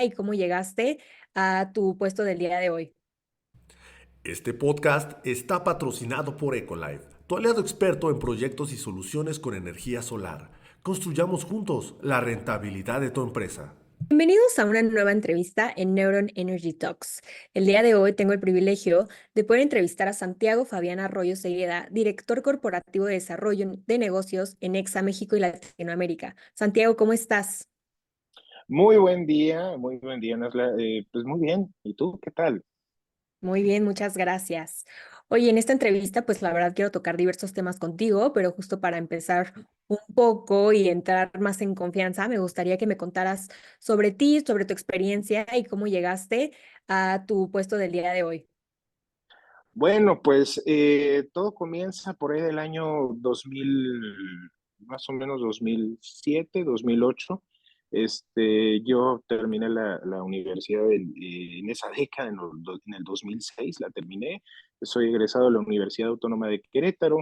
y cómo llegaste a tu puesto del día de hoy. Este podcast está patrocinado por Ecolife, tu aliado experto en proyectos y soluciones con energía solar. Construyamos juntos la rentabilidad de tu empresa. Bienvenidos a una nueva entrevista en Neuron Energy Talks. El día de hoy tengo el privilegio de poder entrevistar a Santiago Fabián Arroyo Segueda, director corporativo de desarrollo de negocios en EXA México y Latinoamérica. Santiago, ¿cómo estás? Muy buen día, Nasla. Pues muy bien. ¿Y tú qué tal? Muy bien, muchas gracias. Oye, en esta entrevista, pues la verdad quiero tocar diversos temas contigo, pero justo para empezar un poco y entrar más en confianza, me gustaría que me contaras sobre ti, sobre tu experiencia y cómo llegaste a tu puesto del día de hoy. Bueno, pues todo comienza por ahí del año 2000, más o menos 2007, 2008. Yo terminé la universidad en esa década, en el 2006 la terminé. Soy egresado de la Universidad Autónoma de Querétaro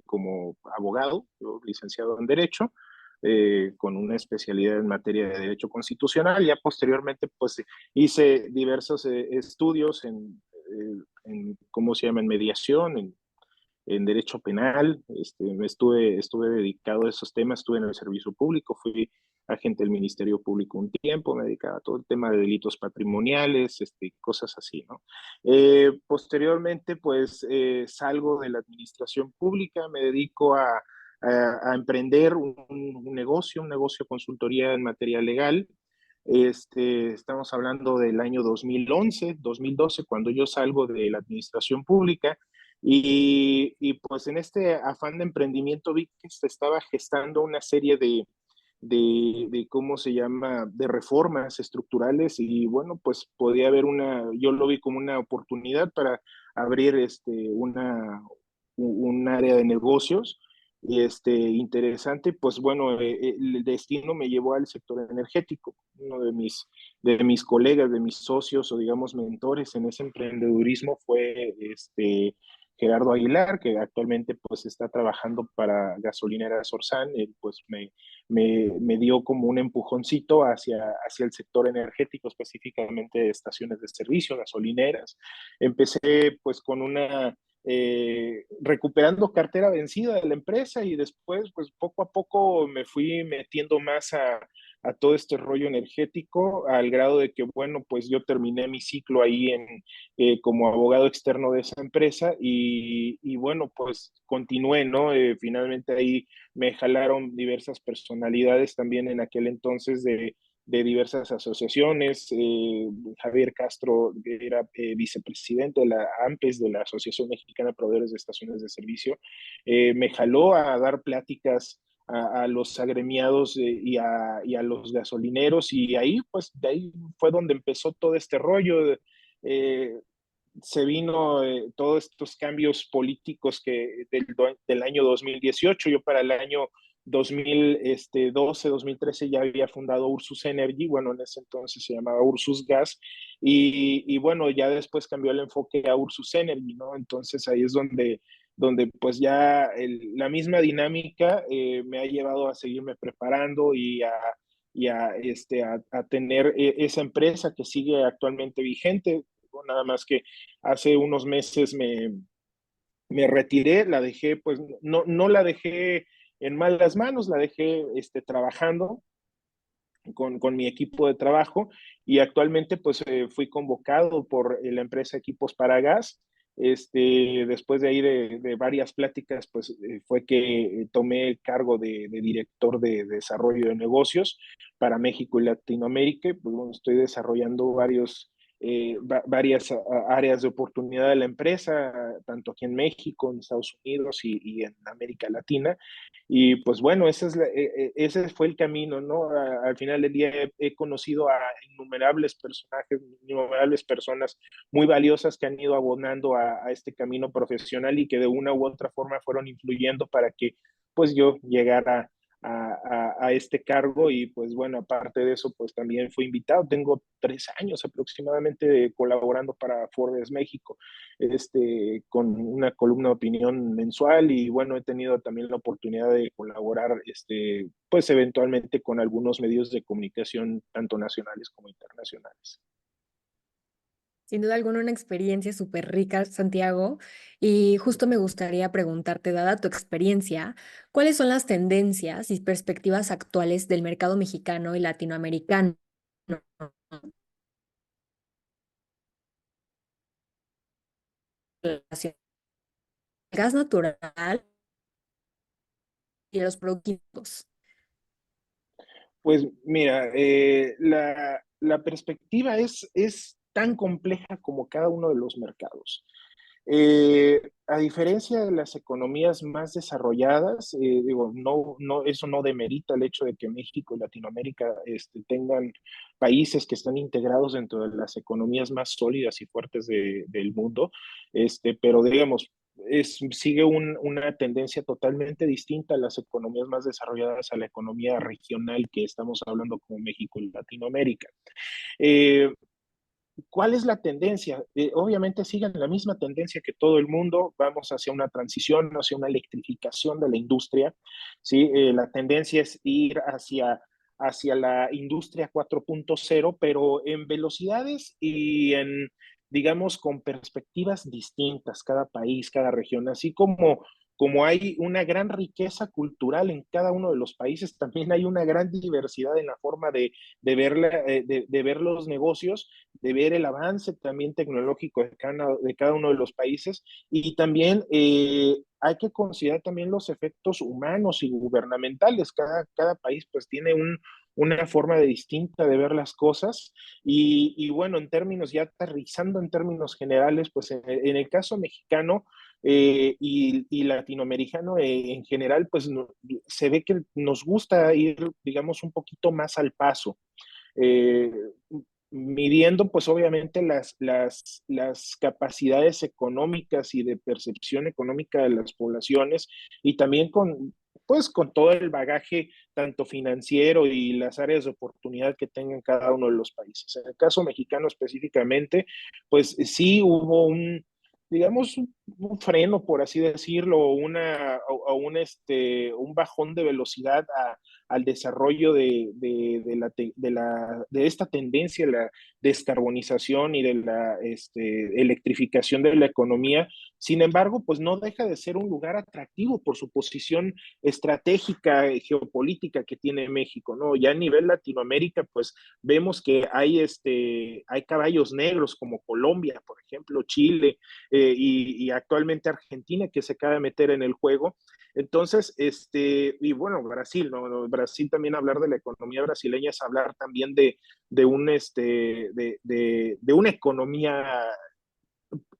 como abogado, yo licenciado en Derecho, con una especialidad en materia de Derecho Constitucional. Ya posteriormente, pues hice diversos estudios ¿cómo se llama?, en mediación, en derecho penal. Estuve dedicado a esos temas, estuve en el servicio público, fui agente del Ministerio Público un tiempo, me dedicaba a todo el tema de delitos patrimoniales, cosas así, ¿no? Posteriormente, pues salgo de la administración pública, me dedico a emprender un negocio consultoría en materia legal. Estamos hablando del año 2011, 2012, cuando yo salgo de la administración pública y pues en este afán de emprendimiento vi que se estaba gestando una serie ¿cómo se llama?, de reformas estructurales y bueno, pues podía haber yo lo vi como una oportunidad para abrir un área de negocios y interesante. Pues bueno, el destino me llevó al sector energético. Uno de mis colegas, de mis socios o digamos mentores en ese emprendedurismo fue Gerardo Aguilar, que actualmente pues está trabajando para Gasolinera Sorsan. Él pues me dio como un empujoncito hacia el sector energético, específicamente de estaciones de servicio, gasolineras. Empecé pues con recuperando cartera vencida de la empresa y después pues poco a poco me fui metiendo más a todo este rollo energético, al grado de que, bueno, pues yo terminé mi ciclo ahí como abogado externo de esa empresa y bueno, pues continué, ¿no? Finalmente ahí me jalaron diversas personalidades también en aquel entonces de diversas asociaciones. Javier Castro era vicepresidente de la AMPES, de la Asociación Mexicana de Proveedores de Estaciones de Servicio. Me jaló a dar pláticas a los agremiados y a los gasolineros, y ahí, pues, de ahí fue donde empezó todo este rollo. Eh, Se vino todos estos cambios políticos del año 2018. Yo para el año 2012, 2013 ya había fundado Ursus Energy, bueno, en ese entonces se llamaba Ursus Gas, y bueno, ya después cambió el enfoque a Ursus Energy, ¿no? Entonces ahí es donde pues ya la misma dinámica me ha llevado a seguirme preparando y a tener esa empresa que sigue actualmente vigente. Nada más que hace unos meses me retiré, la dejé, pues no la dejé en malas manos, la dejé trabajando con mi equipo de trabajo, y actualmente pues fui convocado por la empresa Equipos para Gas. Después de ahí de varias pláticas, pues fue que tomé el cargo de director de desarrollo de negocios para México y Latinoamérica. Pues bueno, estoy desarrollando varias áreas de oportunidad de la empresa, tanto aquí en México, en Estados Unidos y en América Latina. Y pues bueno, ese fue el camino, ¿no? Al final del día he conocido a innumerables personajes, innumerables personas muy valiosas que han ido abonando a este camino profesional y que de una u otra forma fueron influyendo para que pues yo llegara a este cargo y pues bueno, aparte de eso, pues también fui invitado. Tengo 3 años aproximadamente colaborando para Forbes México, con una columna de opinión mensual y bueno, he tenido también la oportunidad de colaborar, pues eventualmente con algunos medios de comunicación, tanto nacionales como internacionales. Sin duda alguna, una experiencia súper rica, Santiago. Y justo me gustaría preguntarte, dada tu experiencia, ¿cuáles son las tendencias y perspectivas actuales del mercado mexicano y latinoamericano en relación al gas natural y los productos? Pues mira, la perspectiva es tan compleja como cada uno de los mercados. A diferencia de las economías más desarrolladas, digo, eso no demerita el hecho de que México y Latinoamérica tengan países que están integrados dentro de las economías más sólidas y fuertes del mundo, pero digamos, sigue una tendencia totalmente distinta a las economías más desarrolladas a la economía regional que estamos hablando como México y Latinoamérica. Eh, ¿Cuál es la tendencia? Obviamente siguen la misma tendencia que todo el mundo, vamos hacia una transición, hacia una electrificación de la industria, ¿sí? La tendencia es ir hacia la industria 4.0, pero en velocidades y digamos, con perspectivas distintas, cada país, cada región, así como hay una gran riqueza cultural en cada uno de los países, también hay una gran diversidad en la forma de ver los negocios, de ver el avance también tecnológico de cada uno de los países y también hay que considerar también los efectos humanos y gubernamentales. Cada país pues tiene una forma distinta de ver las cosas y bueno, en términos, ya aterrizando en términos generales, pues en el caso mexicano, y latinoamericano en general, pues se ve que nos gusta ir, digamos, un poquito más al paso, eh, midiendo pues obviamente las capacidades económicas y de percepción económica de las poblaciones y también pues con todo el bagaje tanto financiero y las áreas de oportunidad que tengan cada uno de los países. En el caso mexicano específicamente, pues sí hubo digamos, un freno, por así decirlo, un bajón de velocidad al desarrollo de esta tendencia, la descarbonización y de la electrificación de la economía. Sin embargo, pues no deja de ser un lugar atractivo por su posición estratégica, geopolítica que tiene México, ¿no? Ya a nivel Latinoamérica, pues vemos que hay caballos negros como Colombia, por ejemplo, Chile, y actualmente Argentina, que se acaba de meter en el juego. Entonces, y bueno, Brasil, ¿no? Brasil también, hablar de la economía brasileña es hablar también de una economía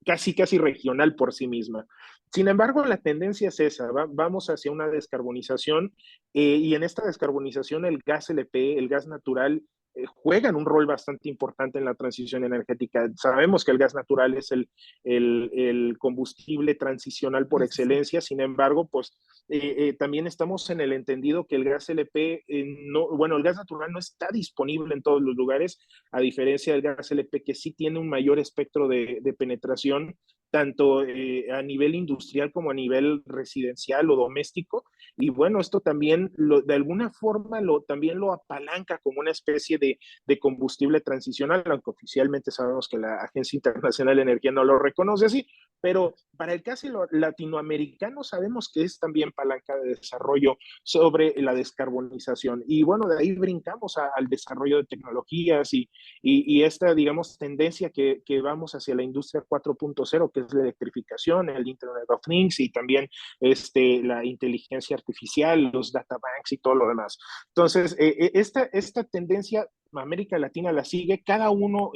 casi regional por sí misma. Sin embargo, la tendencia es esa, vamos hacia una descarbonización y en esta descarbonización el gas LP, el gas natural, juegan un rol bastante importante en la transición energética. Sabemos que el gas natural es el combustible transicional por Sí, sí, sí. excelencia, sin embargo, pues también estamos en el entendido que el gas LP, no, bueno, el gas natural no está disponible en todos los lugares, a diferencia del gas LP que sí tiene un mayor espectro de penetración, tanto a nivel industrial como a nivel residencial o doméstico. Y bueno, esto también de alguna forma también lo apalanca como una especie de combustible transicional, aunque oficialmente sabemos que la Agencia Internacional de Energía no lo reconoce así, pero para el caso latinoamericano sabemos que es también palanca de desarrollo sobre la descarbonización. Y bueno, de ahí brincamos al desarrollo de tecnologías y esta, digamos, tendencia que vamos hacia la industria 4.0, que es la electrificación, el Internet of Things y también la inteligencia artificial, los data banks y todo lo demás. Entonces, esta tendencia América Latina la sigue, cada uno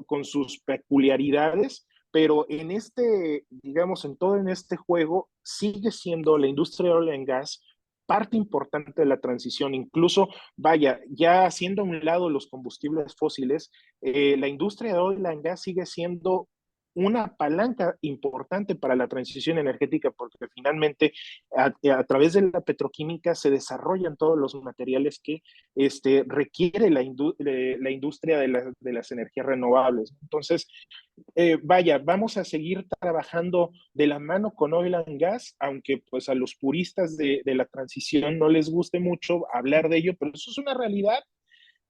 con sus peculiaridades, pero digamos, en este juego sigue siendo la industria oil and gas parte importante de la transición, incluso, vaya, ya haciendo a un lado los combustibles fósiles, la industria de oil and gas sigue siendo una palanca importante para la transición energética, porque finalmente a través de la petroquímica se desarrollan todos los materiales que requiere la industria de las energías renovables. Entonces, vaya, vamos a seguir trabajando de la mano con Oil and Gas, aunque pues a los puristas de la transición no les guste mucho hablar de ello, pero eso es una realidad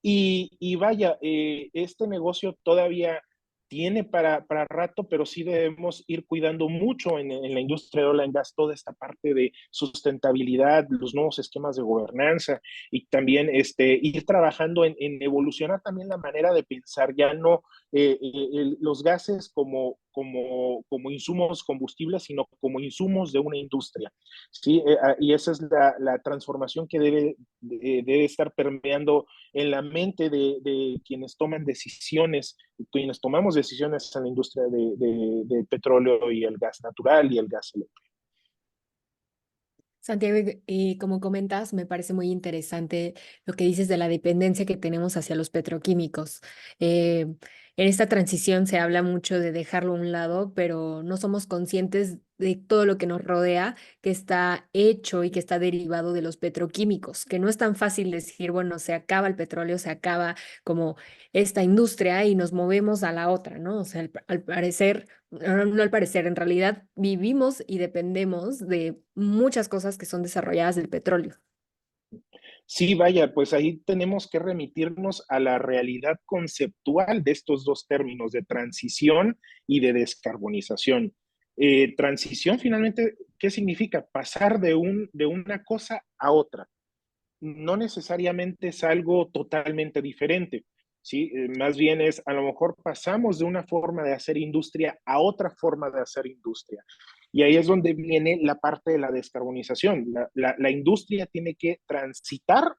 y vaya, este negocio todavía tiene para rato, pero sí debemos ir cuidando mucho en la industria de oil and gas toda esta parte de sustentabilidad, los nuevos esquemas de gobernanza y también ir trabajando en evolucionar también la manera de pensar, ya no los gases como insumos combustibles, sino como insumos de una industria. ¿Sí? Y esa es la transformación que debe estar permeando en la mente de quienes toman decisiones, quienes tomamos decisiones en la industria de petróleo y el gas natural y el gas eléctrico. Santiago, y como comentas, me parece muy interesante lo que dices de la dependencia que tenemos hacia los petroquímicos. En esta transición se habla mucho de dejarlo a un lado, pero no somos conscientes de todo lo que nos rodea, que está hecho y que está derivado de los petroquímicos, que no es tan fácil decir, bueno, se acaba el petróleo, se acaba como esta industria y nos movemos a la otra, ¿no? O sea, al parecer no al parecer, en realidad vivimos y dependemos de muchas cosas que son desarrolladas del petróleo. Sí, vaya, pues ahí tenemos que remitirnos a la realidad conceptual de estos dos términos, de transición y de descarbonización. Transición, finalmente, ¿qué significa? Pasar de una cosa a otra. No necesariamente es algo totalmente diferente, ¿sí? Más bien es, a lo mejor pasamos de una forma de hacer industria a otra forma de hacer industria. Y ahí es donde viene la parte de la descarbonización. La industria tiene que transitar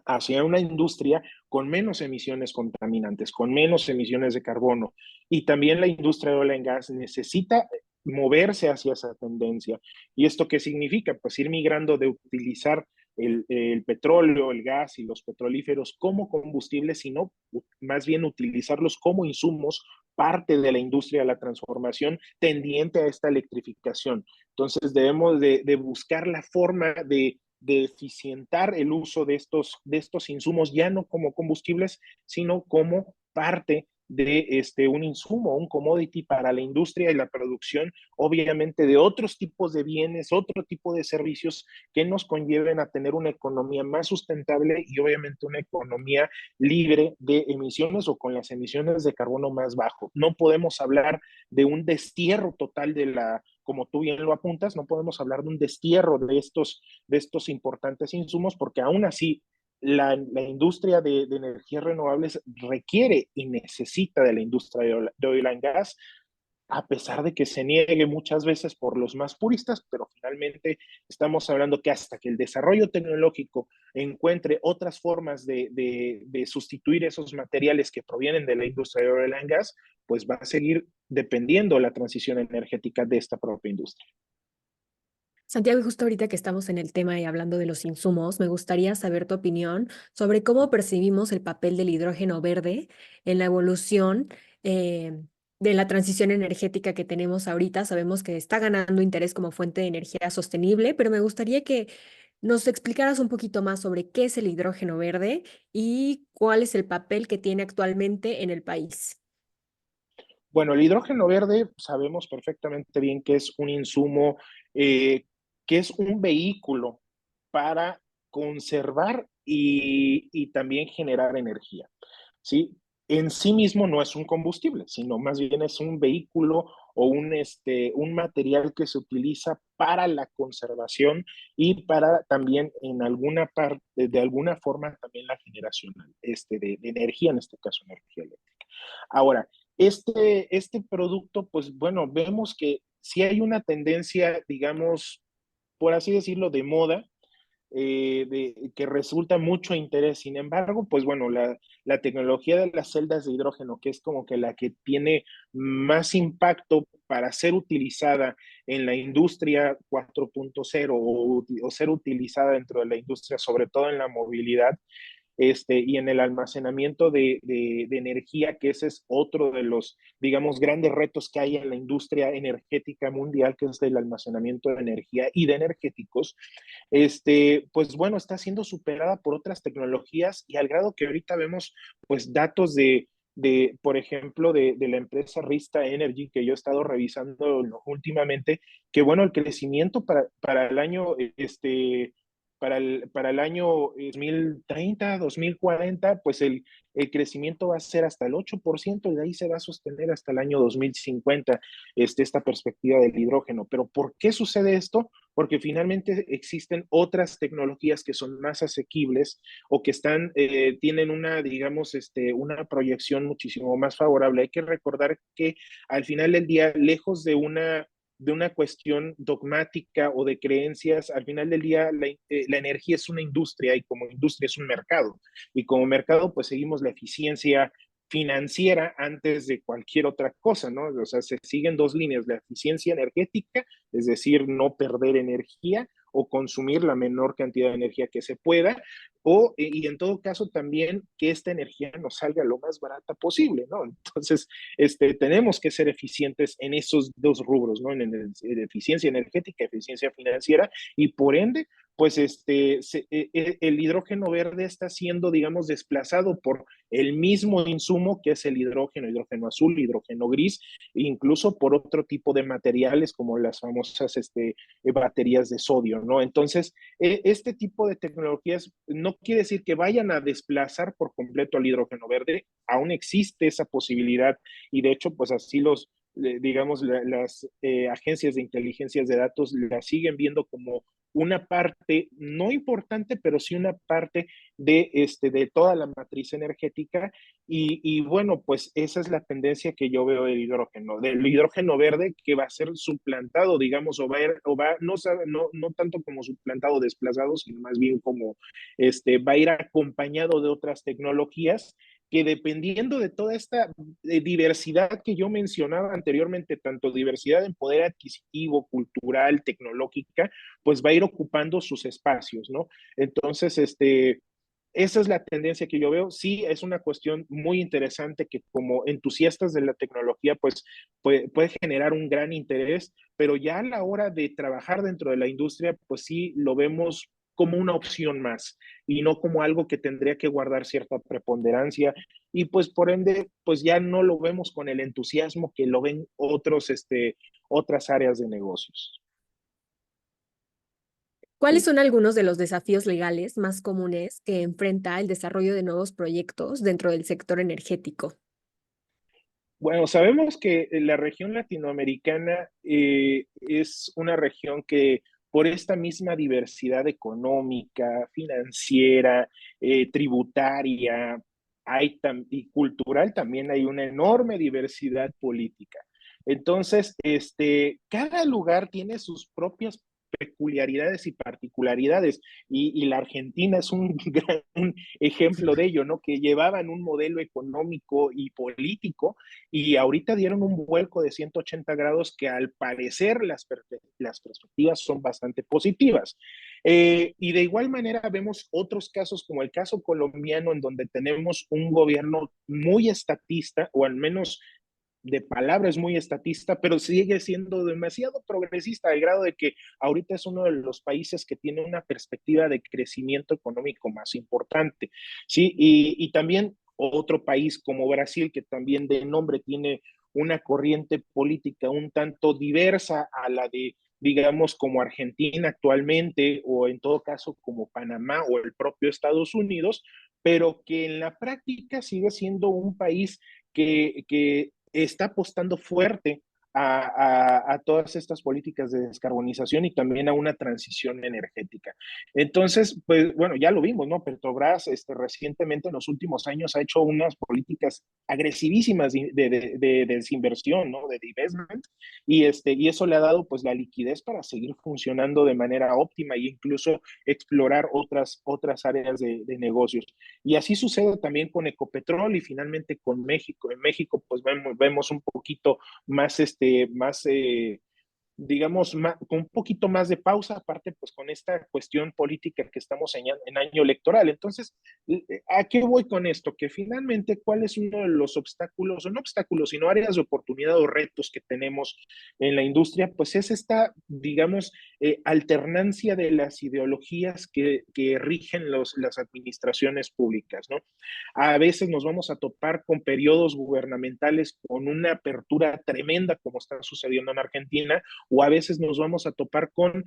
hacia una industria con menos emisiones contaminantes, con menos emisiones de carbono. Y también la industria de oil and gas necesita moverse hacia esa tendencia. ¿Y esto qué significa? Pues ir migrando de utilizar el petróleo, el gas y los petrolíferos como combustibles, sino más bien utilizarlos como insumos, parte de la industria de la transformación tendiente a esta electrificación. Entonces debemos de buscar la forma de eficientar el uso de estos insumos ya no como combustibles, sino como parte de un insumo, un commodity para la industria y la producción, obviamente de otros tipos de bienes, otro tipo de servicios que nos conlleven a tener una economía más sustentable y obviamente una economía libre de emisiones o con las emisiones de carbono más bajo. No podemos hablar de un destierro total como tú bien lo apuntas, no podemos hablar de un destierro de estos importantes insumos, porque aún así la industria de energías renovables requiere y necesita de la industria de oil and gas, a pesar de que se niegue muchas veces por los más puristas, pero finalmente estamos hablando que hasta que el desarrollo tecnológico encuentre otras formas de sustituir esos materiales que provienen de la industria de oil and gas, pues va a seguir dependiendo la transición energética de esta propia industria. Santiago, justo ahorita que estamos en el tema y hablando de los insumos, me gustaría saber tu opinión sobre cómo percibimos el papel del hidrógeno verde en la evolución de la transición energética que tenemos ahorita. Sabemos que está ganando interés como fuente de energía sostenible, pero me gustaría que nos explicaras un poquito más sobre qué es el hidrógeno verde y cuál es el papel que tiene actualmente en el país. Bueno, el hidrógeno verde sabemos perfectamente bien que es un insumo, que es un vehículo para conservar y también generar energía, ¿sí? En sí mismo no es un combustible, sino más bien es un vehículo o un material que se utiliza para la conservación y para también en alguna parte, de alguna forma, también la generación de energía, en este caso energía eléctrica. Ahora, este producto, pues bueno, vemos que si hay una tendencia, digamos, por así decirlo, de moda, que resulta mucho interés. Sin embargo, pues bueno, la tecnología de las celdas de hidrógeno, que es como que la que tiene más impacto para ser utilizada en la industria 4.0 o ser utilizada dentro de la industria, sobre todo en la movilidad, y en el almacenamiento de energía, que ese es otro de los, digamos, grandes retos que hay en la industria energética mundial, que es el almacenamiento de energía y de energéticos. Pues bueno, está siendo superada por otras tecnologías y al grado que ahorita vemos pues datos por ejemplo, de la empresa Rista Energy, que yo he estado revisando últimamente, que bueno, el crecimiento para el año, para el año 2030, 2040, pues el crecimiento va a ser hasta el 8% y de ahí se va a sostener hasta el año 2050, esta perspectiva del hidrógeno. Pero ¿por qué sucede esto? Porque finalmente existen otras tecnologías que son más asequibles o que tienen una, digamos, una proyección muchísimo más favorable. Hay que recordar que al final del día, lejos de una cuestión dogmática o de creencias, al final del día la energía es una industria y como industria es un mercado. Y como mercado, pues seguimos la eficiencia financiera antes de cualquier otra cosa, ¿no? O sea, se siguen dos líneas, la eficiencia energética, es decir, no perder energía o consumir la menor cantidad de energía que se pueda, y en todo caso también que esta energía nos salga lo más barata posible, ¿no? Entonces, tenemos que ser eficientes en esos dos rubros, ¿no? En eficiencia energética, eficiencia financiera, y por ende, pues el hidrógeno verde está siendo, digamos, desplazado por el mismo insumo que es el hidrógeno, hidrógeno azul, hidrógeno gris, incluso por otro tipo de materiales como las famosas baterías de sodio, ¿no? Entonces, este tipo de tecnologías no quiere decir que vayan a desplazar por completo al hidrógeno verde, aún existe esa posibilidad y de hecho, pues así digamos, las agencias de inteligencia de datos la siguen viendo como una parte no importante, pero sí una parte de toda la matriz energética. Y bueno, pues esa es la tendencia que yo veo del hidrógeno verde, que va a ser suplantado, digamos, no tanto como suplantado, desplazado, sino más bien como va a ir acompañado de otras tecnologías que dependiendo de toda esta diversidad que yo mencionaba anteriormente, tanto diversidad en poder adquisitivo, cultural, tecnológica, pues va a ir ocupando sus espacios, ¿no? Entonces, esa es la tendencia que yo veo. Sí, es una cuestión muy interesante que como entusiastas de la tecnología, pues puede generar un gran interés, pero ya a la hora de trabajar dentro de la industria, pues sí lo vemos como una opción más y no como algo que tendría que guardar cierta preponderancia y pues por ende, pues ya no lo vemos con el entusiasmo que lo ven otras áreas de negocios. ¿Cuáles Sí. son algunos de los desafíos legales más comunes que enfrenta el desarrollo de nuevos proyectos dentro del sector energético? Bueno, sabemos que la región latinoamericana es una región que por esta misma diversidad económica, financiera, tributaria, y cultural también hay una enorme diversidad política. Entonces, cada lugar tiene sus propias peculiaridades y particularidades, y la Argentina es un gran ejemplo de ello, ¿no? Que llevaban un modelo económico y político y ahorita dieron un vuelco de 180 grados que al parecer las perspectivas son bastante positivas. Y de igual manera vemos otros casos como el caso colombiano en donde tenemos un gobierno muy estatista o al menos de palabras muy estatista, pero sigue siendo demasiado progresista al grado de que ahorita es uno de los países que tiene una perspectiva de crecimiento económico más importante, ¿sí? Y también otro país como Brasil, que también de nombre tiene una corriente política un tanto diversa a la de, digamos, como Argentina actualmente, o en todo caso como Panamá o el propio Estados Unidos, pero que en la práctica sigue siendo un país que está apostando fuerte a todas estas políticas de descarbonización y también a una transición energética. Entonces, pues bueno, ya lo vimos, ¿no? Petrobras recientemente en los últimos años ha hecho unas políticas agresivísimas de desinversión, ¿no? De divestment, y eso le ha dado pues la liquidez para seguir funcionando de manera óptima e incluso explorar otras áreas de negocios. Y así sucede también con Ecopetrol y finalmente con México. En México, pues vemos un poquito más, digamos, con un poquito más de pausa, aparte pues con esta cuestión política que estamos en año electoral. Entonces, ¿a qué voy con esto? Que finalmente, ¿cuál es uno de los obstáculos, o no obstáculos, sino áreas de oportunidad o retos que tenemos en la industria? Pues es esta, digamos, alternancia de las ideologías que rigen las administraciones públicas, ¿no? A veces nos vamos a topar con periodos gubernamentales con una apertura tremenda, como está sucediendo en Argentina, o a veces nos vamos a topar con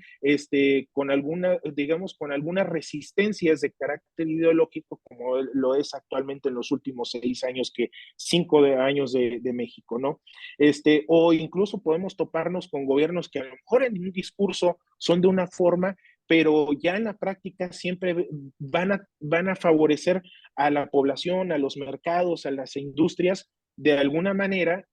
alguna, digamos, con algunas resistencias de carácter ideológico, como lo es actualmente en los últimos 6 años, que 5 años de México, ¿no? O incluso podemos toparnos con gobiernos que a lo mejor en un discurso son de una forma, pero ya en la práctica siempre van a favorecer a la población, a los mercados, a las industrias, de alguna manera,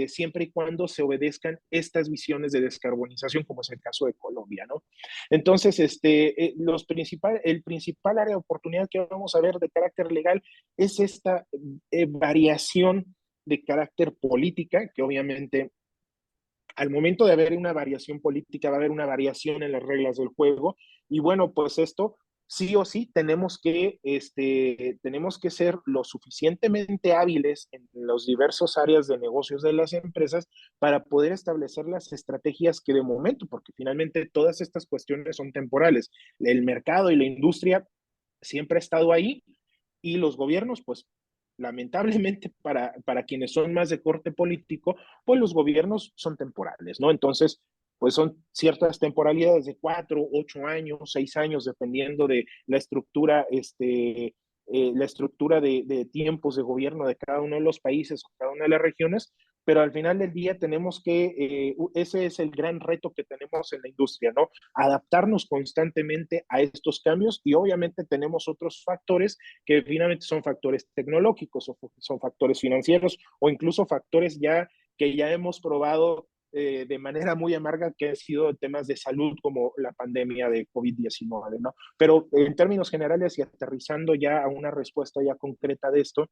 siempre y cuando se obedezcan estas visiones de descarbonización, como es el caso de Colombia, ¿no? Entonces, el principal área de oportunidad que vamos a ver de carácter legal es esta variación de carácter política, que obviamente al momento de haber una variación política va a haber una variación en las reglas del juego, y bueno, pues esto sí o sí tenemos que ser lo suficientemente hábiles en los diversos áreas de negocios de las empresas para poder establecer las estrategias que de momento, porque finalmente todas estas cuestiones son temporales. El mercado y la industria siempre ha estado ahí, y los gobiernos, pues lamentablemente para quienes son más de corte político, pues los gobiernos son temporales, ¿no? Entonces, pues son ciertas temporalidades de 4, 8 años, 6 años, dependiendo de la estructura de tiempos de gobierno de cada uno de los países o cada una de las regiones, pero al final del día ese es el gran reto que tenemos en la industria, ¿no? Adaptarnos constantemente a estos cambios, y obviamente tenemos otros factores que finalmente son factores tecnológicos, o son factores financieros, o incluso factores que ya hemos probado de manera muy amarga, que han sido temas de salud, como la pandemia de COVID-19, ¿no? Pero en términos generales, y aterrizando ya a una respuesta ya concreta de esto,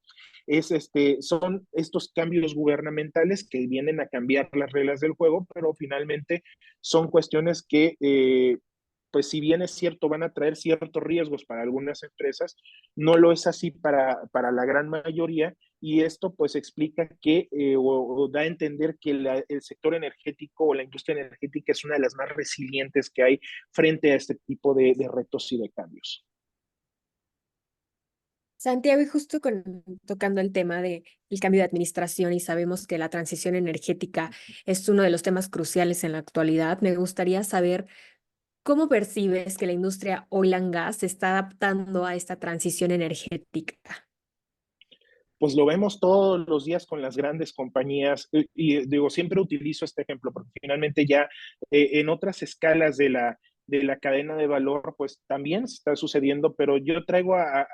son estos cambios gubernamentales que vienen a cambiar las reglas del juego, pero finalmente son cuestiones que pues si bien es cierto, van a traer ciertos riesgos para algunas empresas, no lo es así para la gran mayoría, y esto pues explica o da a entender que el sector energético o la industria energética es una de las más resilientes que hay frente a este tipo de retos y de cambios. Santiago, y justo tocando el tema del cambio de administración y sabemos que la transición energética es uno de los temas cruciales en la actualidad, me gustaría saber cómo percibes que la industria oil and gas se está adaptando a esta transición energética. Pues lo vemos todos los días con las grandes compañías, y digo, siempre utilizo este ejemplo porque finalmente ya en otras escalas de la cadena de valor, pues también está sucediendo, pero yo traigo a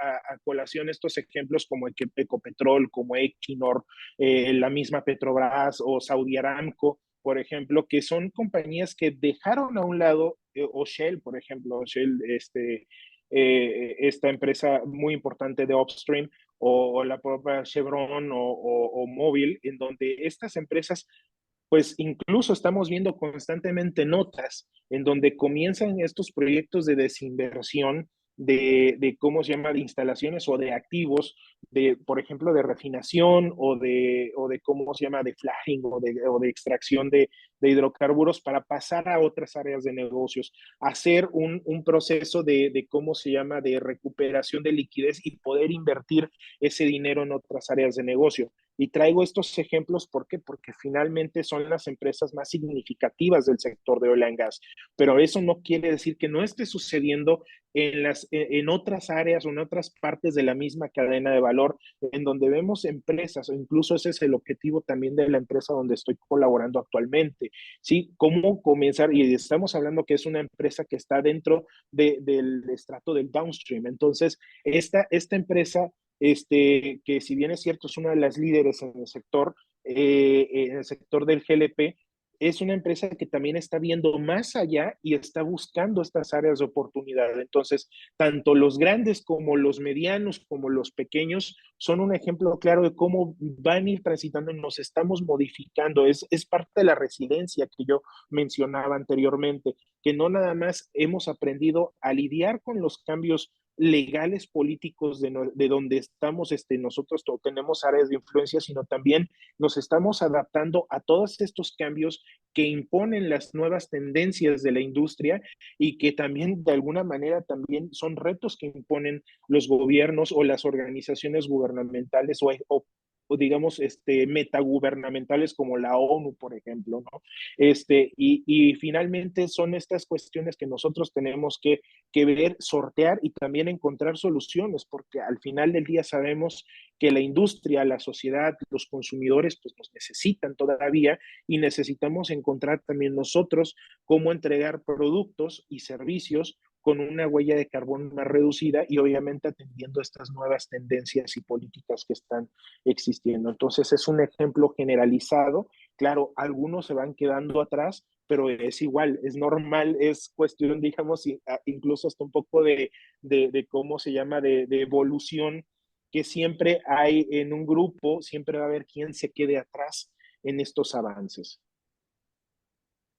colación estos ejemplos como Ecopetrol, como Equinor, la misma Petrobras o Saudi Aramco, por ejemplo, que son compañías que dejaron a un lado, o Shell, por ejemplo, Shell, esta empresa muy importante de upstream, o la propia Chevron o Móvil, en donde estas empresas, pues incluso estamos viendo constantemente notas en donde comienzan estos proyectos de desinversión ¿cómo se llama?, de instalaciones o de activos, por ejemplo, de refinación o de ¿cómo se llama?, de fracking o de extracción de hidrocarburos, para pasar a otras áreas de negocios, hacer un proceso ¿cómo se llama?, de recuperación de liquidez y poder invertir ese dinero en otras áreas de negocio. Y traigo estos ejemplos, ¿por qué? Porque finalmente son las empresas más significativas del sector de oil and gas, pero eso no quiere decir que no esté sucediendo en otras áreas o en otras partes de la misma cadena de valor, en donde vemos empresas, o incluso ese es el objetivo también de la empresa donde estoy colaborando actualmente, ¿sí? Cómo comenzar, y estamos hablando que es una empresa que está dentro del estrato del downstream. Entonces, esta empresa, que si bien es cierto, es una de las líderes en el sector del GLP, es una empresa que también está viendo más allá y está buscando estas áreas de oportunidad. Entonces, tanto los grandes como los medianos, como los pequeños, son un ejemplo claro de cómo van a ir transitando y nos estamos modificando. Es parte de la resiliencia que yo mencionaba anteriormente, que no nada más hemos aprendido a lidiar con los cambios legales políticos de donde estamos, nosotros tenemos áreas de influencia, sino también nos estamos adaptando a todos estos cambios que imponen las nuevas tendencias de la industria y que también de alguna manera también son retos que imponen los gobiernos o las organizaciones gubernamentales o digamos, metagubernamentales como la ONU, por ejemplo, ¿no? Y finalmente son estas cuestiones que nosotros tenemos que ver, sortear y también encontrar soluciones, porque al final del día sabemos que la industria, la sociedad, los consumidores, pues nos necesitan todavía y necesitamos encontrar también nosotros cómo entregar productos y servicios con una huella de carbón más reducida y obviamente atendiendo estas nuevas tendencias y políticas que están existiendo. Entonces es un ejemplo generalizado. Claro, algunos se van quedando atrás, pero es igual, es normal, es cuestión, digamos, incluso hasta un poco de cómo se llama, de evolución, que siempre hay en un grupo, siempre va a haber quien se quede atrás en estos avances.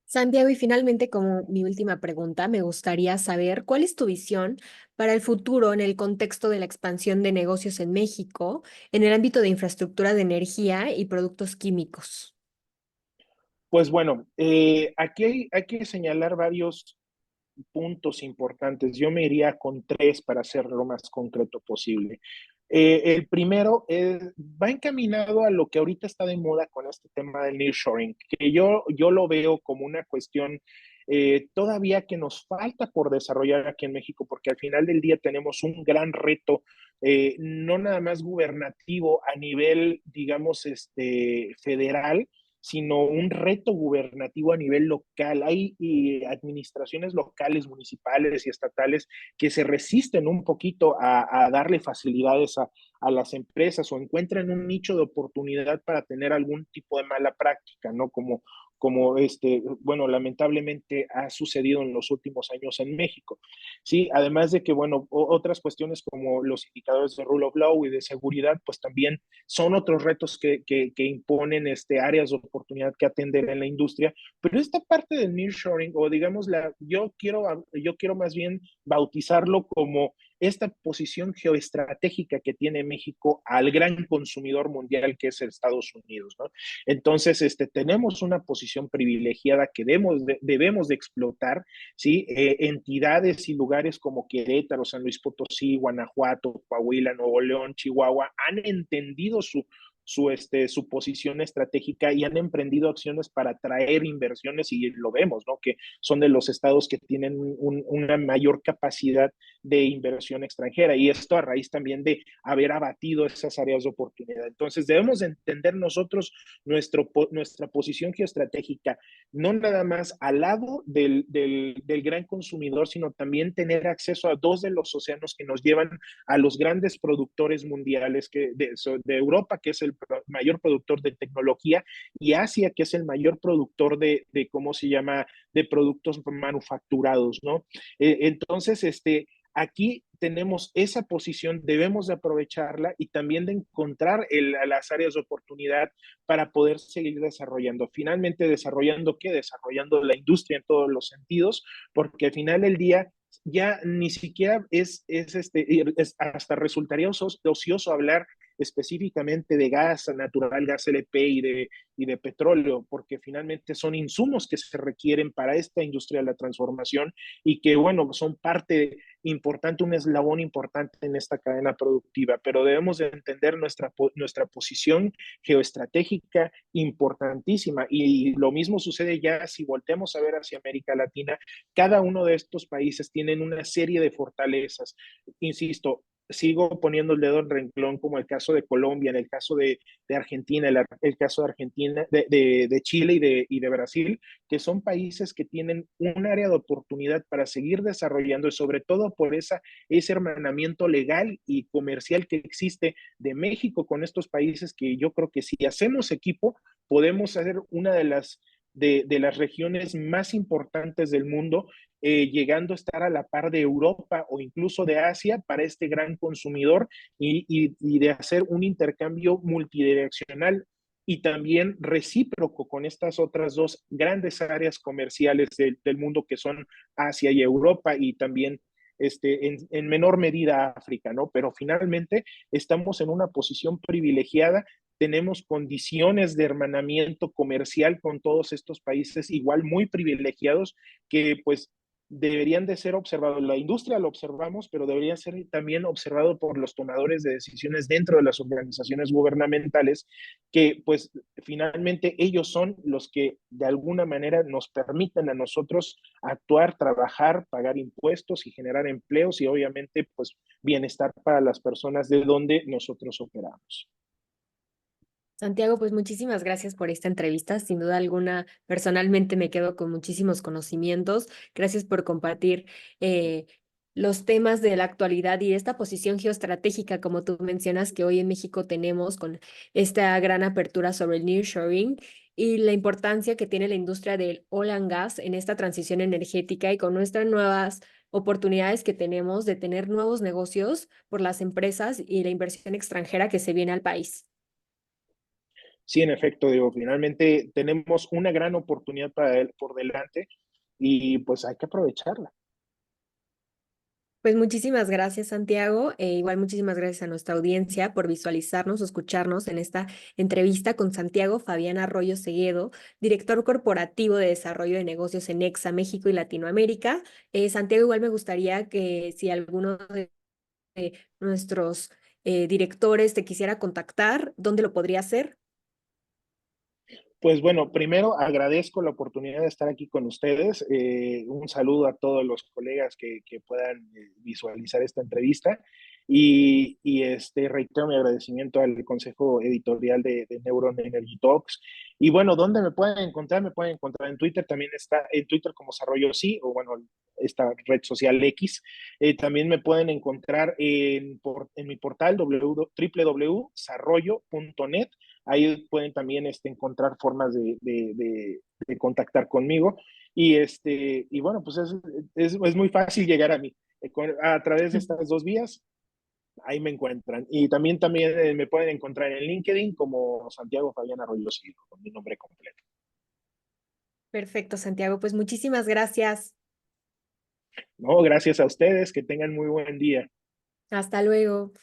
Santiago, y finalmente, como mi última pregunta, me gustaría saber cuál es tu visión para el futuro en el contexto de la expansión de negocios en México en el ámbito de infraestructura de energía y productos químicos. Pues bueno, aquí hay que señalar varios puntos importantes. Yo me iría con tres para ser lo más concreto posible. El primero va encaminado a lo que ahorita está de moda con este tema del nearshoring, que yo lo veo como una cuestión todavía que nos falta por desarrollar aquí en México, porque al final del día tenemos un gran reto, no nada más gubernativo a nivel, digamos, federal, sino un reto gubernativo a nivel local. Hay administraciones locales, municipales y estatales que se resisten un poquito a darle facilidades a las empresas o encuentran un nicho de oportunidad para tener algún tipo de mala práctica, ¿no? Como bueno, lamentablemente ha sucedido en los últimos años en México. Sí, además de que, bueno, otras cuestiones como los indicadores de rule of law y de seguridad, pues también son otros retos que imponen áreas de oportunidad que atender en la industria, pero esta parte del nearshoring, o digamos, yo quiero más bien bautizarlo como esta posición geoestratégica que tiene México al gran consumidor mundial que es Estados Unidos, ¿no? Entonces, tenemos una posición privilegiada que debemos de explotar, ¿sí? Entidades y lugares como Querétaro, San Luis Potosí, Guanajuato, Coahuila, Nuevo León, Chihuahua, han entendido su posición estratégica y han emprendido acciones para atraer inversiones y lo vemos, ¿no? Que son de los estados que tienen una mayor capacidad de inversión extranjera y esto a raíz también de haber abatido esas áreas de oportunidad. Entonces debemos entender nosotros nuestra posición geoestratégica, no nada más al lado del gran consumidor, sino también tener acceso a dos de los océanos que nos llevan a los grandes productores mundiales de Europa, que es el mayor productor de tecnología, y Asia, que es el mayor productor ¿cómo se llama?, de productos manufacturados, ¿no? Entonces, aquí tenemos esa posición, debemos de aprovecharla y también de encontrar las áreas de oportunidad para poder seguir desarrollando. Finalmente, ¿desarrollando qué? Desarrollando la industria en todos los sentidos, porque al final del día ya ni siquiera hasta resultaría ocioso hablar específicamente de gas natural, gas LP y de petróleo, porque finalmente son insumos que se requieren para esta industria de la transformación y que, bueno, son parte importante, un eslabón importante en esta cadena productiva, pero debemos de entender nuestra posición geoestratégica importantísima y lo mismo sucede ya si volteamos a ver hacia América Latina, cada uno de estos países tienen una serie de fortalezas, insisto, sigo poniendo el dedo en renglón como el caso de Colombia, en el caso de Argentina, el caso de Argentina, de Chile y de Brasil, que son países que tienen un área de oportunidad para seguir desarrollando y sobre todo por ese hermanamiento legal y comercial que existe de México con estos países que yo creo que si hacemos equipo podemos hacer una de las de las regiones más importantes del mundo, llegando a estar a la par de Europa o incluso de Asia para este gran consumidor y de hacer un intercambio multidireccional y también recíproco con estas otras dos grandes áreas comerciales del mundo que son Asia y Europa y también en menor medida África, ¿no? Pero finalmente estamos en una posición privilegiada, tenemos condiciones de hermanamiento comercial con todos estos países igual muy privilegiados que pues deberían de ser observados. La industria lo observamos, pero debería ser también observado por los tomadores de decisiones dentro de las organizaciones gubernamentales, que pues finalmente ellos son los que de alguna manera nos permiten a nosotros actuar, trabajar, pagar impuestos y generar empleos y obviamente pues bienestar para las personas de donde nosotros operamos. Santiago, pues muchísimas gracias por esta entrevista. Sin duda alguna, personalmente me quedo con muchísimos conocimientos. Gracias por compartir eh, los temas de la actualidad y esta posición geoestratégica, como tú mencionas, que hoy en México tenemos con esta gran apertura sobre el nearshoring y la importancia que tiene la industria del oil and gas en esta transición energética y con nuestras nuevas oportunidades que tenemos de tener nuevos negocios por las empresas y la inversión extranjera que se viene al país. Sí, en efecto, digo, finalmente tenemos una gran oportunidad para él por delante y pues hay que aprovecharla. Pues muchísimas gracias, Santiago. Igual muchísimas gracias a nuestra audiencia por visualizarnos o escucharnos en esta entrevista con Santiago Fabián Arroyo Seguedo, director corporativo de desarrollo de negocios en EXA México y Latinoamérica. Santiago, igual me gustaría que si alguno de nuestros directores te quisiera contactar, ¿dónde lo podría hacer? Pues bueno, primero agradezco la oportunidad de estar aquí con ustedes. Un saludo a todos los colegas que puedan visualizar esta entrevista y reitero mi agradecimiento al consejo editorial de Neuron Energy Talks. Y bueno, ¿dónde me pueden encontrar? Me pueden encontrar en Twitter, también está en Twitter como Desarrollo Sí, o bueno, esta red social X. También me pueden encontrar en mi portal www.sarrollo.net. Ahí pueden también encontrar formas de contactar conmigo. Y bueno, pues es muy fácil llegar a mí. A través de estas dos vías, ahí me encuentran. Y también me pueden encontrar en LinkedIn como Santiago Fabián Arroyo Silva, con mi nombre completo. Perfecto, Santiago. Pues muchísimas gracias. No, gracias a ustedes, que tengan muy buen día. Hasta luego.